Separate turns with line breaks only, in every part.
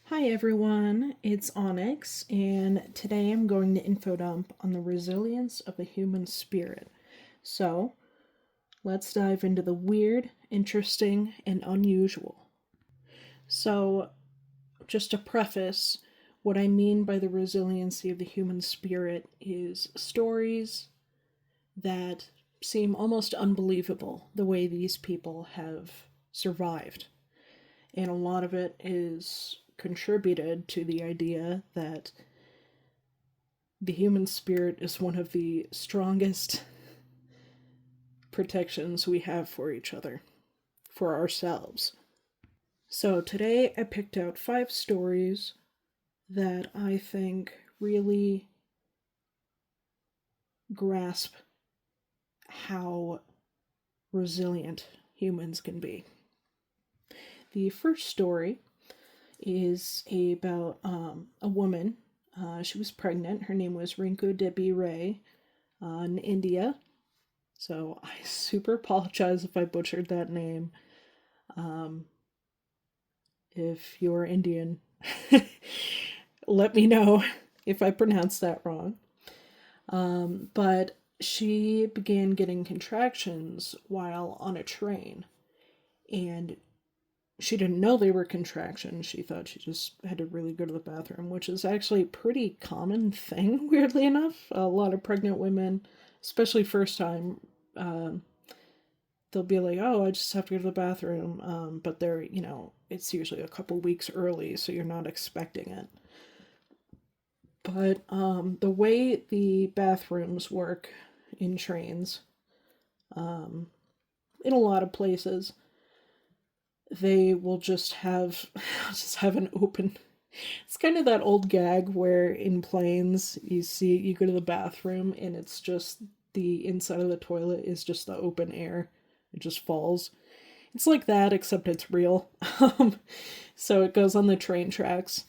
Hi everyone, it's Onyx, and today I'm going to info dump on the resilience of the human spirit. So, let's dive into the weird, interesting, and unusual. So, just to preface, what I mean by the resiliency of the human spirit is stories that seem almost unbelievable the way these people have survived. And a lot of it is contributed to the idea that the human spirit is one of the strongest protections we have for each other, for ourselves. So today I picked out 5 stories that I think really grasp how resilient humans can be. The first story is about a woman. She was pregnant. Her name was Rinku Debi Ray in India. So I super apologize if I butchered that name. Um, if you're Indian, let me know if I pronounced that wrong. But she began getting contractions while on a train. And she didn't know they were contractions. She thought she just had to really go to the bathroom, which is actually a pretty common thing, weirdly enough. A lot of pregnant women, especially first time, um, they'll be like, "Oh, I just have to go to the bathroom," but it's usually a couple weeks early, so you're not expecting it. But the way the bathrooms work in trains, um, in a lot of places, they will just have just have an open. It's kind of that old gag where in planes you go to the bathroom and it's just the inside of the toilet is just the open air. It just falls. It's like that, except it's real. So it goes on the train tracks.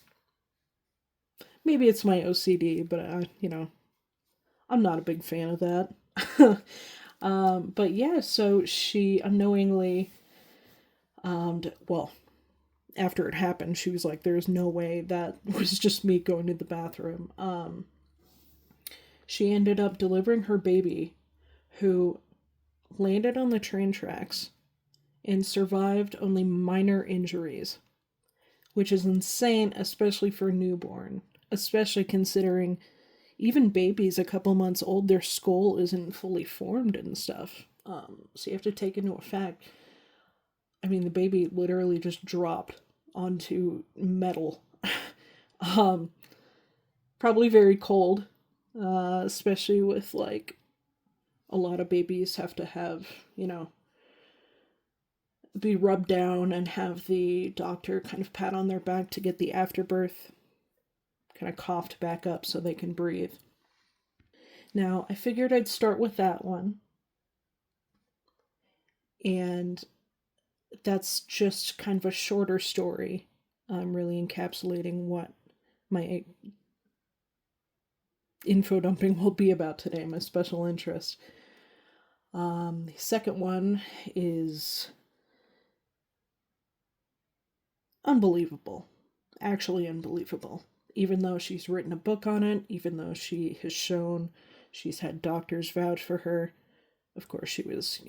Maybe it's my OCD, but I'm not a big fan of that. But yeah, so she unknowingly, well, after it happened, she was like, "There's no way that was just me going to the bathroom." She ended up delivering her baby, who landed on the train tracks and survived only minor injuries, which is insane, especially for a newborn, especially considering even babies a couple months old, their skull isn't fully formed and stuff. So you have to take into effect. I mean, the baby literally just dropped onto metal. um, Probably very cold, especially with like a lot of babies have to have, be rubbed down and have the doctor kind of pat on their back to get the afterbirth kind of coughed back up so they can breathe. Now, I figured I'd start with that one, and that's just kind of a shorter story. I'm really encapsulating what my info dumping will be about today, my special interest. The second one is unbelievable. Actually, unbelievable. Even though she's written a book on it, even though she has shown she's had doctors vouch for her. Of course, she was,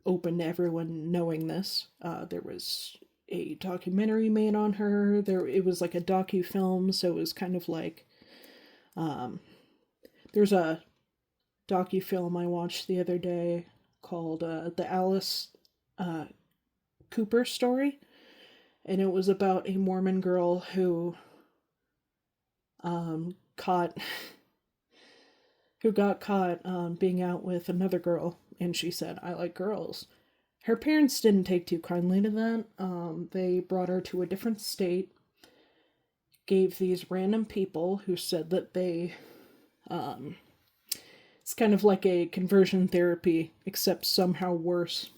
open to everyone knowing this. There was a documentary made on her. It was like a docu-film, so it was kind of like um, there's a docu-film I watched the other day called the Alice uh, Cooper story, and it was about a Mormon girl who caught who got caught being out with another girl, and she said, "I like girls." Her parents didn't take too kindly to that. They brought her to a different state, gave these random people who said that um, it's kind of like a conversion therapy, except somehow worse.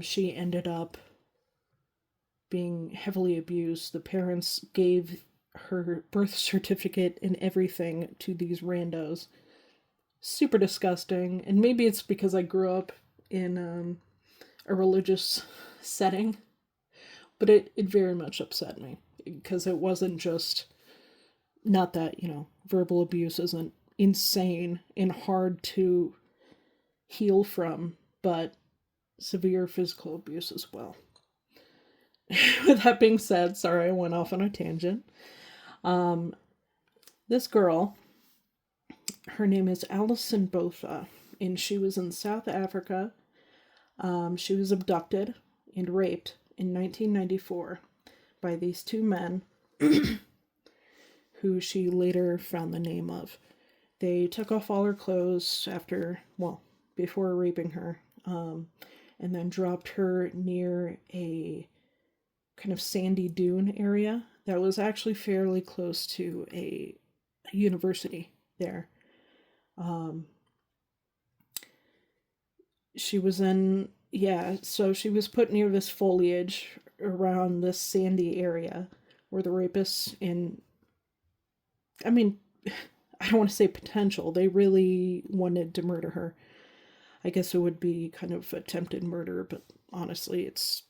She ended up being heavily abused. The parents gave her birth certificate and everything to these randos. Super disgusting. And maybe it's because I grew up in a religious setting, But it very much upset me because it wasn't just, not that, verbal abuse isn't insane and hard to heal from, but severe physical abuse as well. With that being said, sorry I went off on a tangent. This girl, her name is Alison Botha, and she was in South Africa. She was abducted and raped in 1994 by these two men who she later found the name of. They took off all her clothes before raping her, and then dropped her near a kind of sandy dune area that was actually fairly close to a university there. She was she was put near this foliage around this sandy area where the rapists I don't want to say potential, they really wanted to murder her. I guess it would be kind of attempted murder, but honestly, it's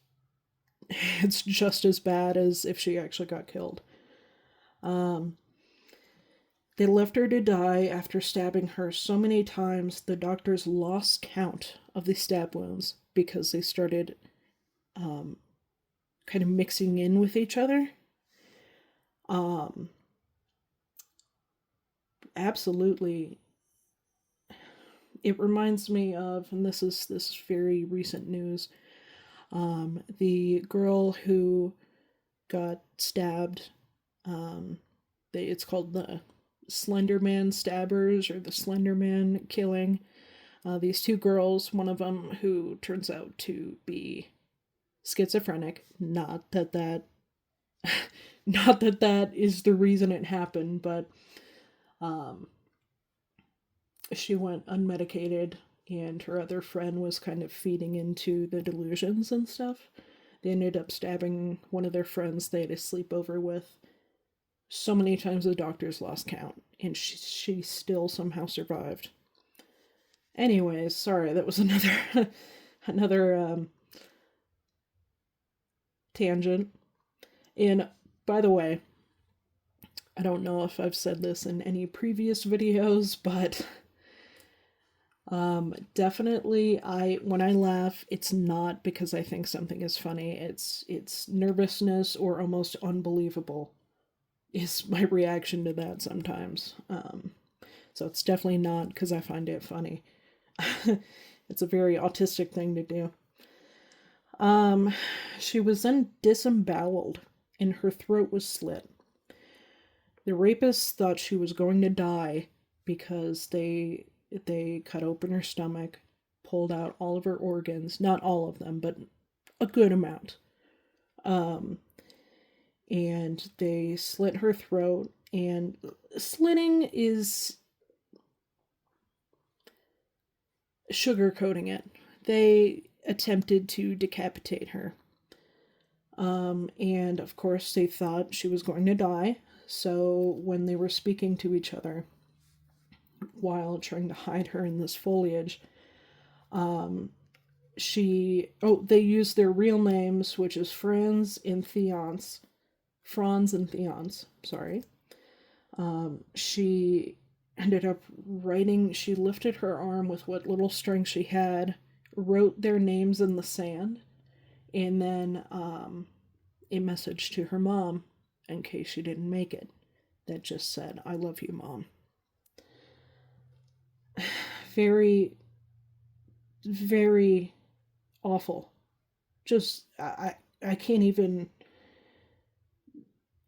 just as bad as if she actually got killed. They left her to die after stabbing her so many times the doctors lost count of the stab wounds because they started kind of mixing in with each other. Absolutely. It reminds me of, and this is very recent news, the girl who got stabbed. It's called the Slenderman stabbers or the Slenderman killing. These two girls, one of them who turns out to be schizophrenic. Not that is the reason it happened, but she went unmedicated, and her other friend was kind of feeding into the delusions and stuff. They ended up stabbing one of their friends they had a sleepover with so many times the doctors lost count, and she still somehow survived. Anyways, sorry, that was another tangent. And by the way, I don't know if I've said this in any previous videos, but definitely when I laugh, it's not because I think something is funny. It's nervousness or almost unbelievable is my reaction to that sometimes. So it's definitely not because I find it funny. It's a very autistic thing to do. She was then disemboweled and her throat was slit. The rapists thought she was going to die because they cut open her stomach, pulled out all of her organs, not all of them, but a good amount. And they slit her throat, and slitting is sugarcoating it. They attempted to decapitate her. And of course they thought she was going to die, so when they were speaking to each other while trying to hide her in this foliage, they used their real names, which is Franz and Theance, sorry. She ended up she lifted her arm with what little strength she had, wrote their names in the sand, and then a message to her mom in case she didn't make it that just said, "I love you, Mom." Very, very awful. Just, I can't even,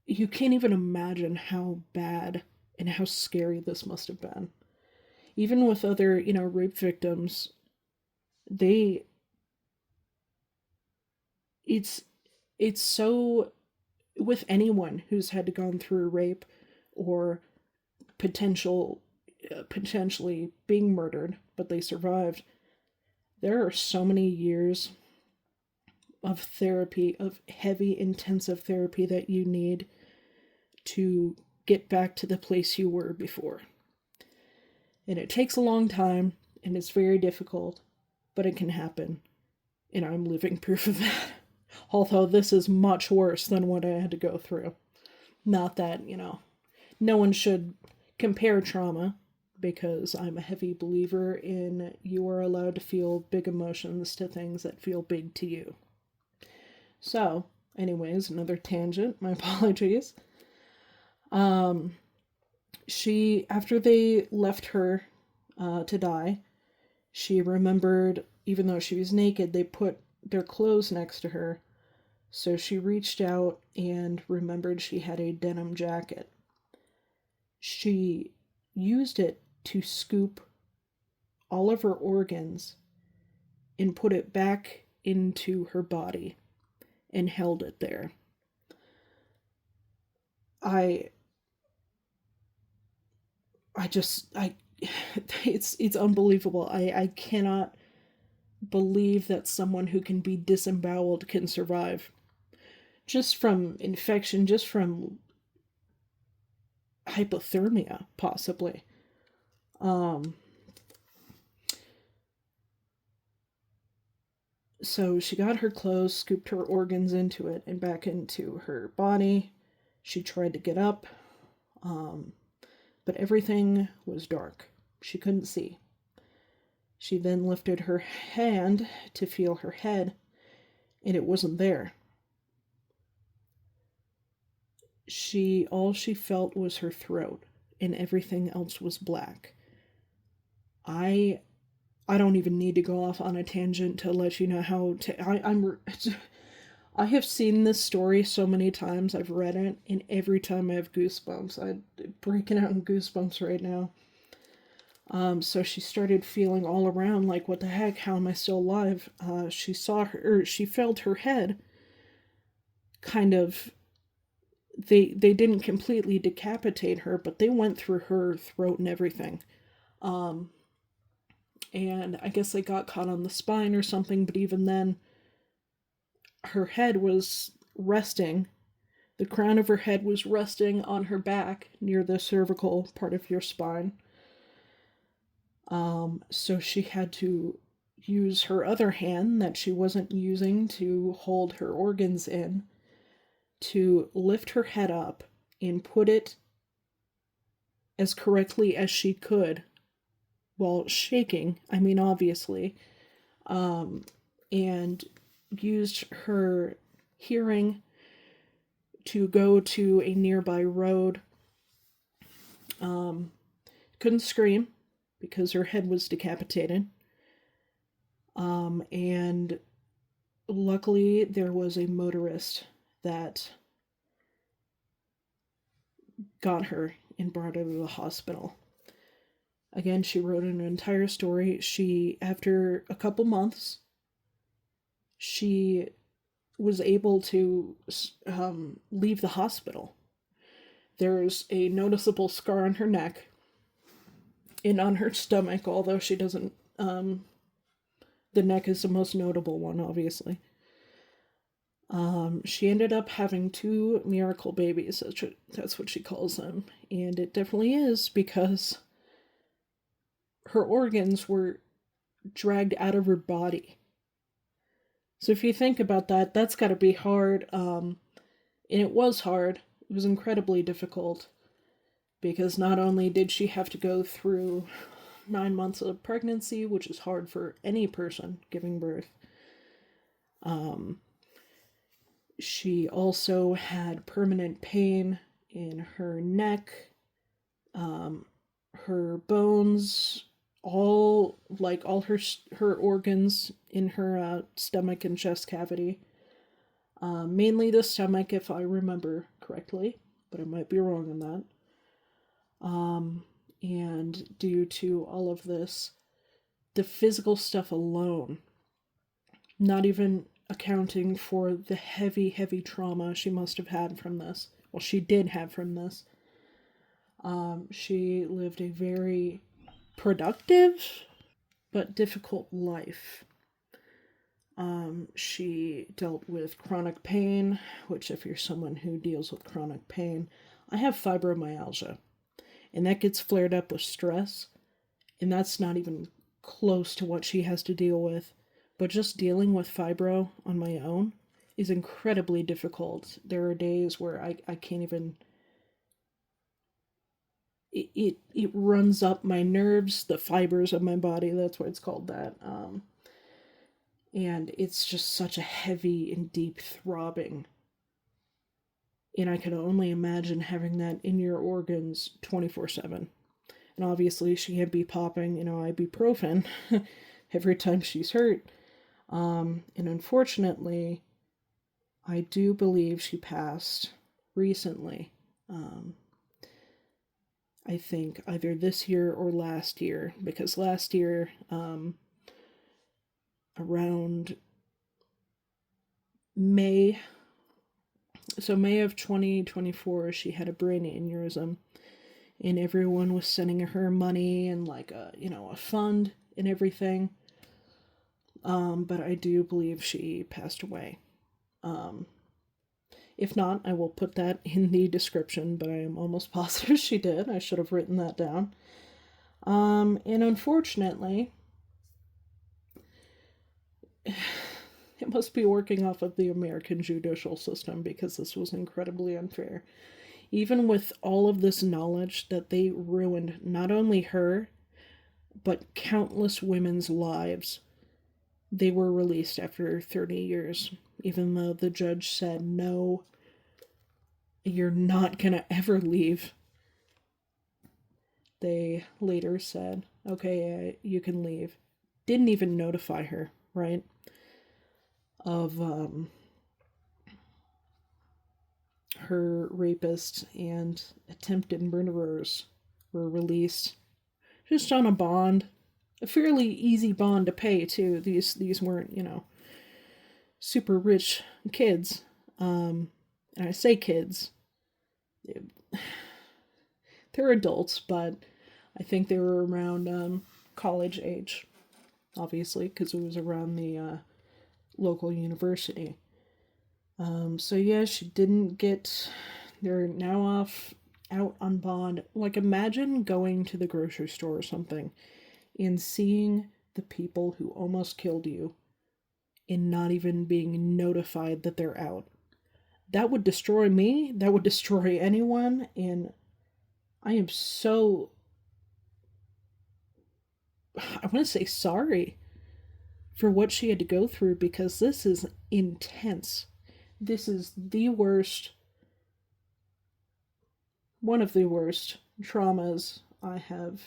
you can't even imagine how bad and how scary this must have been. Even with other, rape victims, it's so, with anyone who's had to gone through rape or potentially being murdered, but they survived, there are so many years of therapy, of heavy, intensive therapy that you need to get back to the place you were before. And it takes a long time, and it's very difficult, but it can happen. And I'm living proof of that. Although this is much worse than what I had to go through. Not that, no one should compare trauma, because I'm a heavy believer in you are allowed to feel big emotions to things that feel big to you. So, anyways, another tangent. My apologies. She, after they left her to die, she remembered, even though she was naked, they put their clothes next to her. So she reached out and remembered she had a denim jacket. She used it to scoop all of her organs and put it back into her body and held it there. I I just I it's unbelievable. I cannot believe that someone who can be disemboweled can survive just from infection, just from hypothermia, possibly. Um, so she got her clothes, scooped her organs into it and back into her body. She tried to get up, um, but everything was dark. She couldn't see. She then lifted her hand to feel her head, and it wasn't there. All she felt was her throat, and everything else was black. I I don't even need to go off on a tangent to let you know how I have seen this story so many times. I've read it, and every time I have goosebumps. I'm breaking out in goosebumps right now. So she started feeling all around like, what the heck? How am I still alive? She felt her head kind of. They didn't completely decapitate her, but they went through her throat and everything. Um, and I guess they got caught on the spine or something, but even then, her head was resting. The crown of her head was resting on her back near the cervical part of your spine. So she had to use her other hand that she wasn't using to hold her organs in to lift her head up and put it as correctly as she could while shaking. I mean, obviously. Um, and used her hearing to go to a nearby road. Couldn't scream because her head was decapitated. And luckily, there was a motorist that got her and brought her to the hospital. Again, she wrote an entire story. After a couple months, she was able to leave the hospital. There's a noticeable scar on her neck and on her stomach, although she doesn't. The neck is the most notable one, obviously. She ended up having two miracle babies. That's what she calls them. And it definitely is, because her organs were dragged out of her body. So if you think about that, that's got to be hard. And it was hard. It was incredibly difficult, because not only did she have to go through 9 months of pregnancy, which is hard for any person giving birth, she also had permanent pain in her neck, her bones, all her organs in her stomach and chest cavity. Mainly the stomach, if I remember correctly, but I might be wrong on that. And due to all of this, the physical stuff alone, not even accounting for the heavy, heavy trauma she must have had from this. Well, she did have from this. She lived a very productive but difficult life. She dealt with chronic pain, which, if you're someone who deals with chronic pain, I have fibromyalgia, and that gets flared up with stress, and that's not even close to what she has to deal with. But just dealing with fibro on my own is incredibly difficult. There are days where I can't even, it runs up my nerves, the fibers of my body. That's why it's called that. And it's just such a heavy and deep throbbing. And I can only imagine having that in your organs 24/7. And obviously, she can't be popping, ibuprofen every time she's hurt. And unfortunately, I do believe she passed recently. I think either this year or last year, because last year, around May, so May of 2024, she had a brain aneurysm, and everyone was sending her money and like a fund and everything. But I do believe she passed away. If not, I will put that in the description, but I am almost positive she did. I should have written that down. And unfortunately, it must be working off of the American judicial system because this was incredibly unfair. Even with all of this knowledge that they ruined not only her, but countless women's lives, they were released after 30 years, even though the judge said, no, you're not gonna ever leave. They later said, okay, you can leave. Didn't even notify her, right? Of her rapist and attempted murderers were released just on a bond, a fairly easy bond to pay too. These weren't super rich kids, and I say kids, they're adults, but I think they were around college age, obviously, because it was around the local university. So yeah, she didn't get. They're now out on bond. Like, imagine going to the grocery store or something and seeing the people who almost killed you and not even being notified that they're out. That would destroy me. That would destroy anyone. And I am so. I want to say sorry for what she had to go through because this is intense. This is the worst, one of the worst traumas I have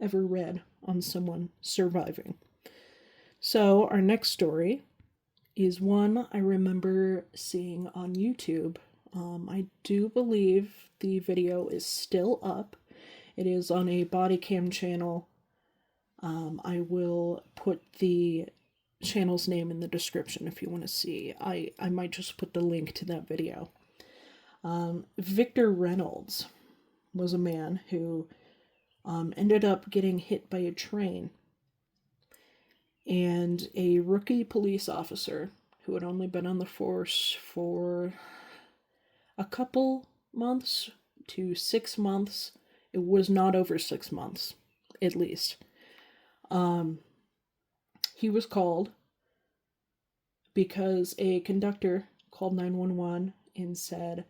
ever read on someone surviving. So, our next story is one I remember seeing on YouTube. I do believe the video is still up. It is on a body cam channel. I will put the channel's name in the description if you want to see. I might just put the link to that video. Victor Reynolds was a man who ended up getting hit by a train. And a rookie police officer who had only been on the force for a couple months to 6 months. It was not over 6 months, at least. He was called because a conductor called 911 and said,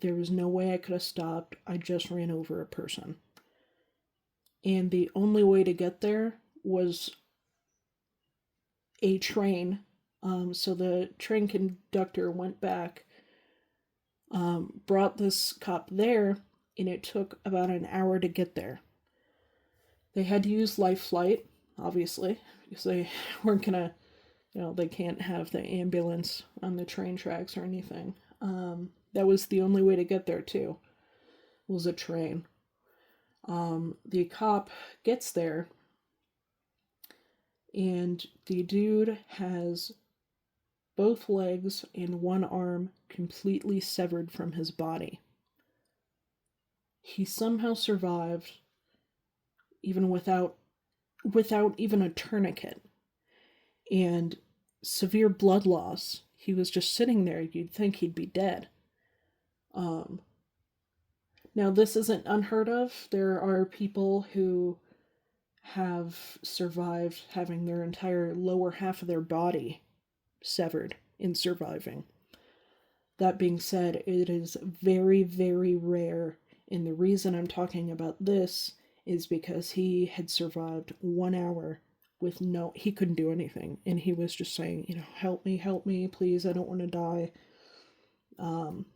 there was no way I could have stopped. I just ran over a person. And the only way to get there was a train. So the train conductor went back, brought this cop there, and it took about an hour to get there. They had to use life flight, obviously, because they weren't gonna, they can't have the ambulance on the train tracks or anything. That was the only way to get there too, was a train. The cop gets there, and the dude has both legs and one arm completely severed from his body. He somehow survived, even without even a tourniquet, and severe blood loss. He was just sitting there. You'd think he'd be dead. Now, this isn't unheard of. There are people who have survived having their entire lower half of their body severed in surviving. That being said, it is very, very rare, and the reason I'm talking about this is because he had survived 1 hour with he couldn't do anything, and he was just saying, help me, please, I don't want to die. And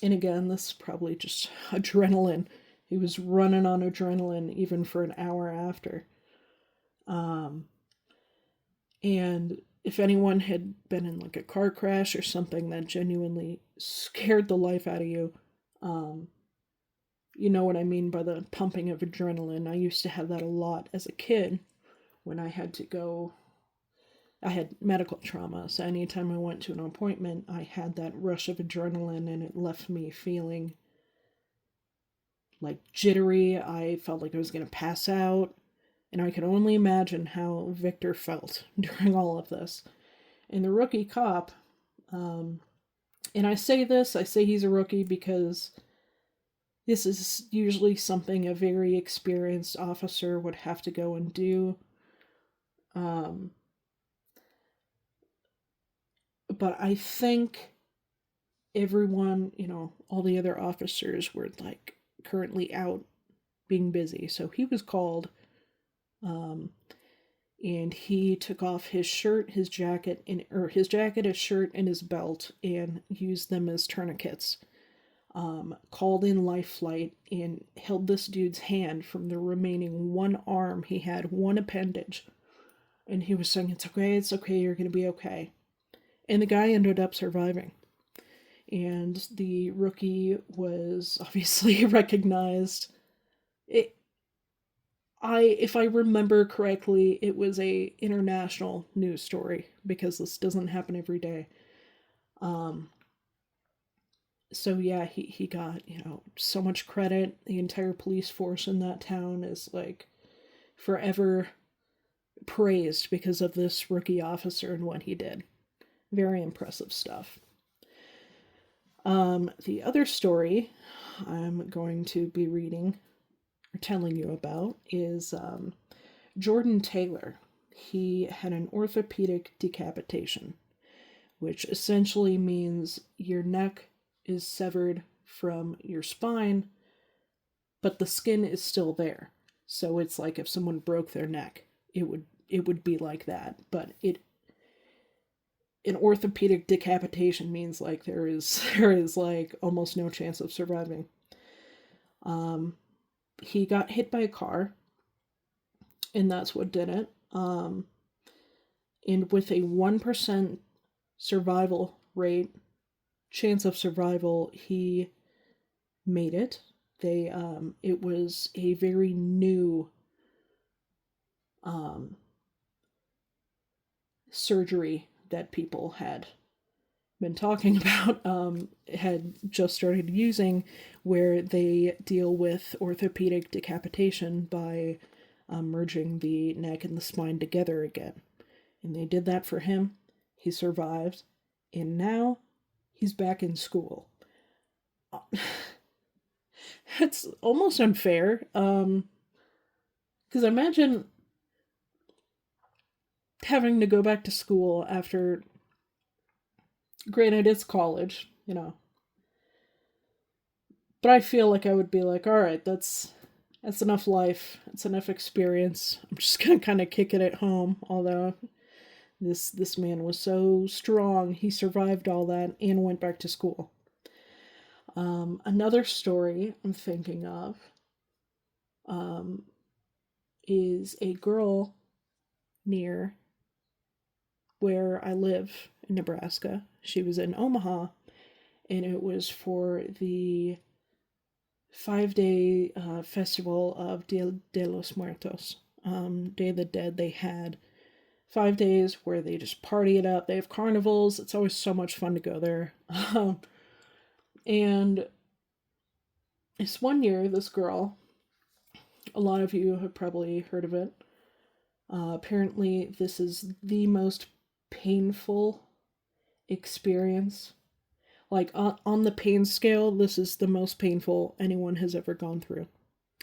again, this is probably just adrenaline. He was running on adrenaline even for an hour after. And if anyone had been in like a car crash or something that genuinely scared the life out of you, you know what I mean by the pumping of adrenaline. I used to have that a lot as a kid when I had to go. I had medical trauma, so anytime I went to an appointment, I had that rush of adrenaline and it left me feeling like jittery. I felt like I was going to pass out. And I could only imagine how Victor felt during all of this. And the rookie cop, and I say he's a rookie because this is usually something a very experienced officer would have to go and do. But I think everyone, all the other officers were like currently out being busy. So he was called. And he took off his shirt, his jacket, his shirt, and his belt, and used them as tourniquets. Called in life flight and held this dude's hand from the remaining one arm. He had one appendage, and he was saying, it's okay, you're gonna be okay. And the guy ended up surviving. And the rookie was obviously recognized. If I remember correctly, it was a international news story because this doesn't happen every day. So yeah, he got, so much credit. The entire police force in that town is like forever praised because of this rookie officer and what he did. Very impressive stuff. The other story I'm going to be reading or telling you about is Jordan Taylor. He had an orthopedic decapitation, which essentially means your neck is severed from your spine, but the skin is still there. So it's like if someone broke their neck, it would be like that. But an orthopedic decapitation means like there is like almost no chance of surviving. He got hit by a car, and that's what did it. And with a 1% survival rate, chance of survival, he made it. It was a very new surgery that people had been talking about, had just started using, where they deal with orthopedic decapitation by merging the neck and the spine together again. And they did that for him. He survived. And now he's back in school. It's almost unfair. Because imagine having to go back to school after, granted, it's college, but I feel like I would be like, all right, that's enough life, it's enough experience. I'm just gonna kind of kick it at home. Although this man was so strong, he survived all that and went back to school. Another story I'm thinking of is a girl near where I live in Nebraska. She was in Omaha, and it was for the 5-day festival of Dia de los Muertos, Day of the Dead. They had 5 days where they just party it up. They have carnivals. It's always so much fun to go there. And this one year, this girl, a lot of you have probably heard of it. Apparently, this is the most painful experience. Like, on the pain scale, this is the most painful anyone has ever gone through.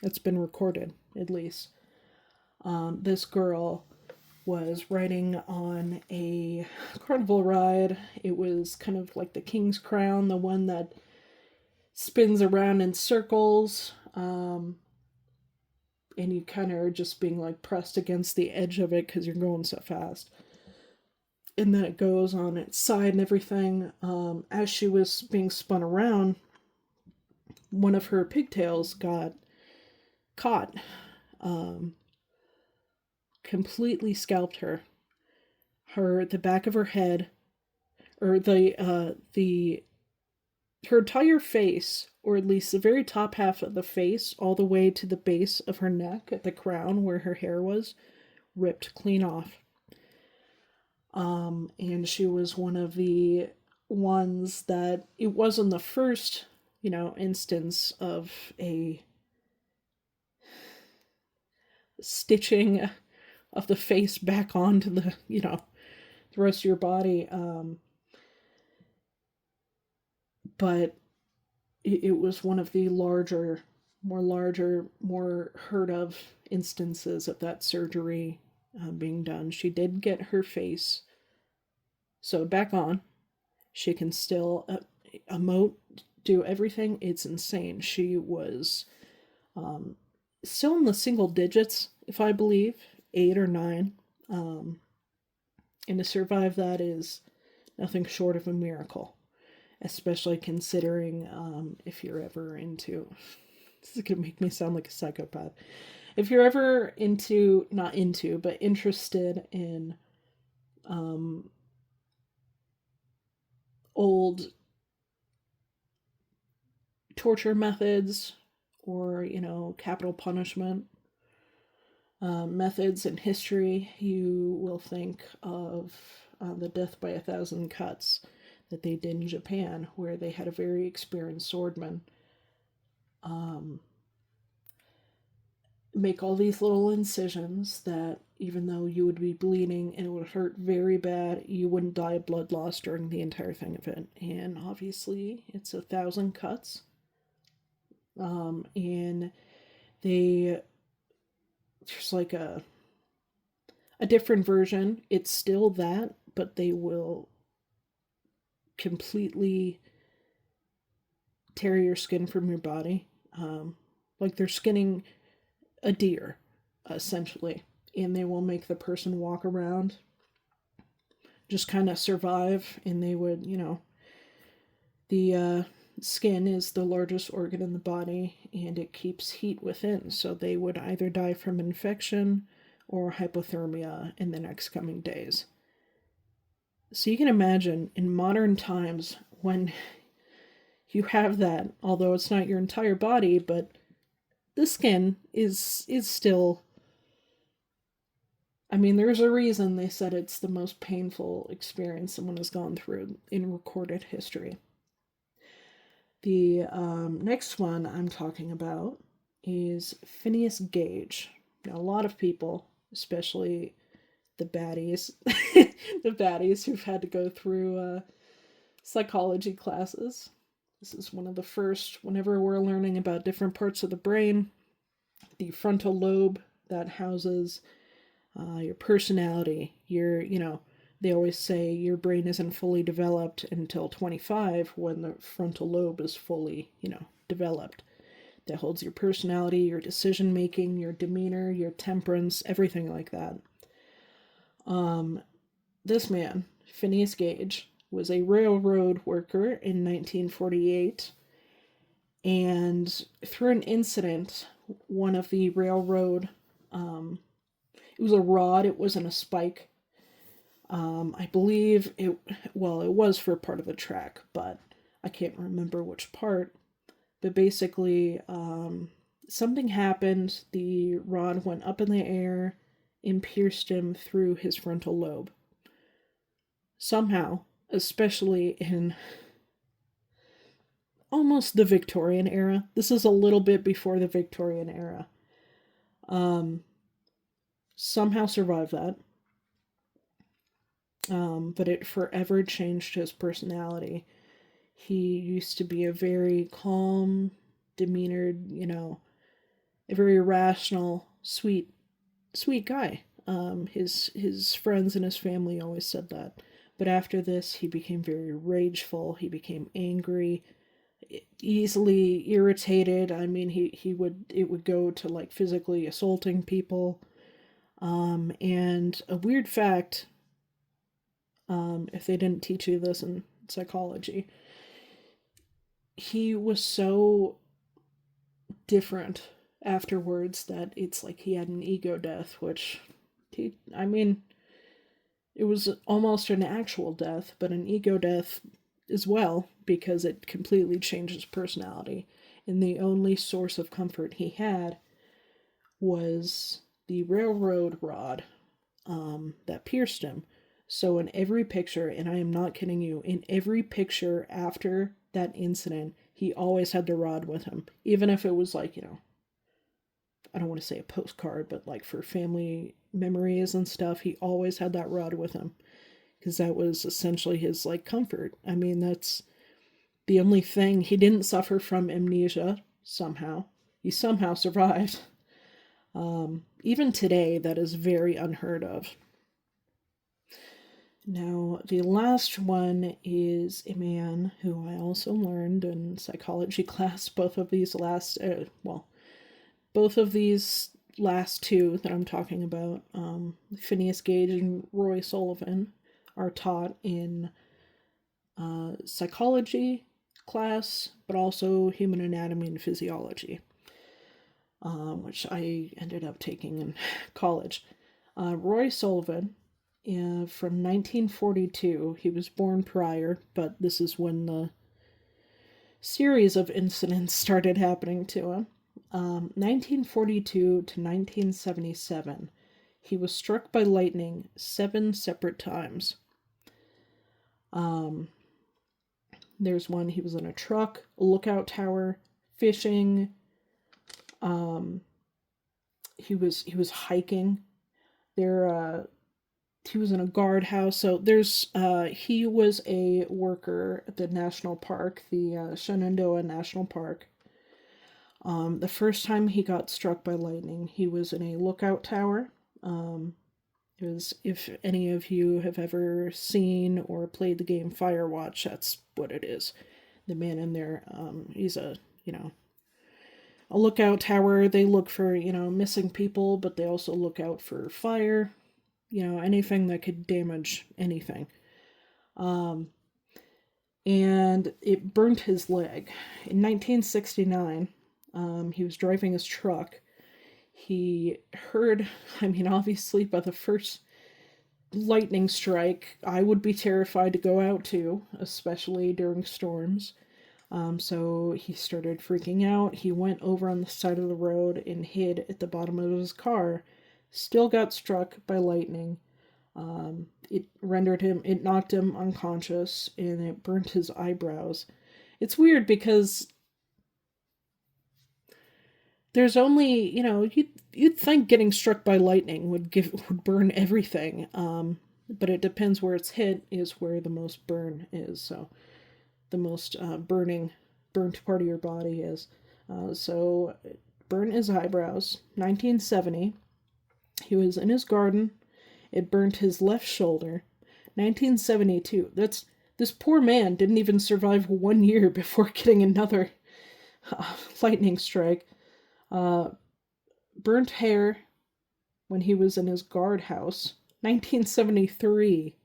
It's been recorded, at least. This girl was riding on a carnival ride. It was kind of like the King's Crown, the one that spins around in circles. And you kind of are just being like pressed against the edge of it because you're going so fast. And then it goes on its side and everything. As she was being spun around, one of her pigtails got caught, completely scalped her. The back of her head, or her entire face, or at least the very top half of the face, all the way to the base of her neck at the crown where her hair was, ripped clean off. And she was one of the ones that it wasn't the first, instance of a stitching of the face back onto the rest of your body. But it was one of the larger, more heard of instances of that surgery being done. She did get her face sewed back on. She can still emote, do everything. It's insane. She was still in the single digits, if I believe, 8 or 9. And to survive that is nothing short of a miracle, especially considering if you're ever into, this is going to make me sound like a psychopath. If you're ever not into, but interested in old torture methods or, capital punishment methods in history, you will think of the death by 1,000 cuts that they did in Japan, where they had a very experienced swordman make all these little incisions that, even though you would be bleeding and it would hurt very bad, you wouldn't die of blood loss during the entire thing of it. And obviously, it's 1,000 cuts. And there's like a different version. It's still that, but they will completely tear your skin from your body. Like they're skinning a deer, essentially. And they will make the person walk around, just kind of survive. And they would, the skin is the largest organ in the body and it keeps heat within. So they would either die from infection or hypothermia in the next coming days. So you can imagine in modern times when you have that, although it's not your entire body, but the skin is still, there's a reason they said it's the most painful experience someone has gone through in recorded history. The next one I'm talking about is Phineas Gage. Now, a lot of people, especially the baddies, the baddies who've had to go through psychology classes. This is one of the first, whenever we're learning about different parts of the brain, the frontal lobe that houses your personality, they always say your brain isn't fully developed until 25 when the frontal lobe is fully, developed. That holds your personality, your decision making, your demeanor, your temperance, everything like that. This man, Phineas Gage, was a railroad worker in 1948, and through an incident, one of the railroad, it was a rod, it wasn't a spike. I believe it was for part of the track, but I can't remember which part. But basically, something happened, the rod went up in the air and pierced him through his frontal lobe. Somehow, especially in almost the Victorian era. This is a little bit before the Victorian era. Somehow survived that. But it forever changed his personality. He used to be a very calm, demeanored, a very rational, sweet guy. His friends and his family always said that. But after this, he became very rageful. He became angry, easily irritated. I mean, he would it would go to like physically assaulting people. And a weird fact, if they didn't teach you this in psychology, he was so different afterwards that it's like he had an ego death, which I mean, it was almost an actual death, but an ego death as well, because it completely changed his personality. And the only source of comfort he had was the railroad rod that pierced him. So, in every picture, and I am not kidding you, in every picture after that incident, he always had the rod with him. Even if it was like, I don't want to say a postcard, but like for family memories and stuff, he always had that rod with him because that was essentially his like comfort. I mean, that's the only thing. He didn't suffer from amnesia somehow. He somehow survived. Even today, that is very unheard of. Now, the last one is a man who I also learned in psychology class. Both of these last two that I'm talking about, Phineas Gage and Roy Sullivan, are taught in psychology class, but also human anatomy and physiology, which I ended up taking in college. Roy Sullivan, from 1942, he was born prior, but this is when the series of incidents started happening to him. 1942 to 1977, he was struck by lightning 7 separate times. There's one, he was in a truck, a lookout tower, fishing. He was hiking. He was in a guardhouse. So he was a worker at the national park, the Shenandoah National Park. The first time he got struck by lightning, he was in a lookout tower. It was, if any of you have ever seen or played the game Firewatch, that's what it is. The man in there, he's a lookout tower. They look for, missing people, but they also look out for fire, anything that could damage anything. And it burnt his leg. In 1969, he was driving his truck. He heard, obviously, by the first lightning strike, I would be terrified to go out too, especially during storms. So he started freaking out. He went over on the side of the road and hid at the bottom of his car. Still got struck by lightning. It knocked him unconscious, and it burnt his eyebrows. It's weird because there's only, you'd think getting struck by lightning would burn everything. But it depends where it's hit is where the most burn is. So the most burnt part of your body is. So it burnt his eyebrows. 1970, he was in his garden. It burnt his left shoulder. 1972. This poor man didn't even survive 1 year before getting another lightning strike. Burnt hair when he was in his guardhouse. 1973.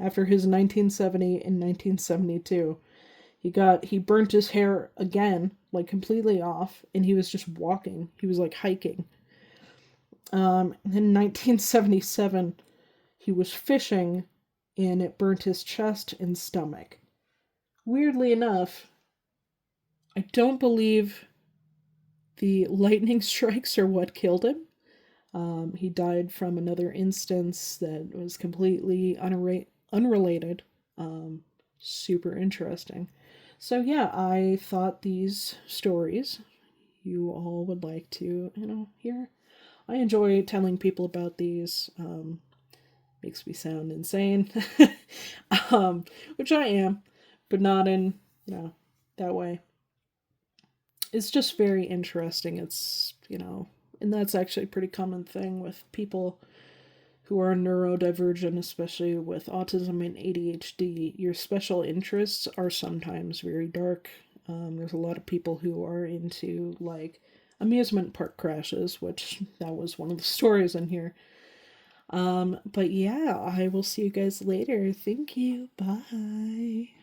After his 1970 and 1972, he burnt his hair again, like completely off, and he was just walking. He was like hiking. In 1977, he was fishing, and it burnt his chest and stomach. Weirdly enough, I don't believe the lightning strikes are what killed him. He died from another instance that was completely unrelated. Super interesting. So yeah, I thought these stories you all would like to, hear. I enjoy telling people about these. Makes me sound insane, which I am, but not in, that way. It's just very interesting. It's, and that's actually a pretty common thing with people who are neurodivergent, especially with autism and ADHD, your special interests are sometimes very dark. There's a lot of people who are into like amusement park crashes, which that was one of the stories in here. But yeah, I will see you guys later. Thank you. Bye.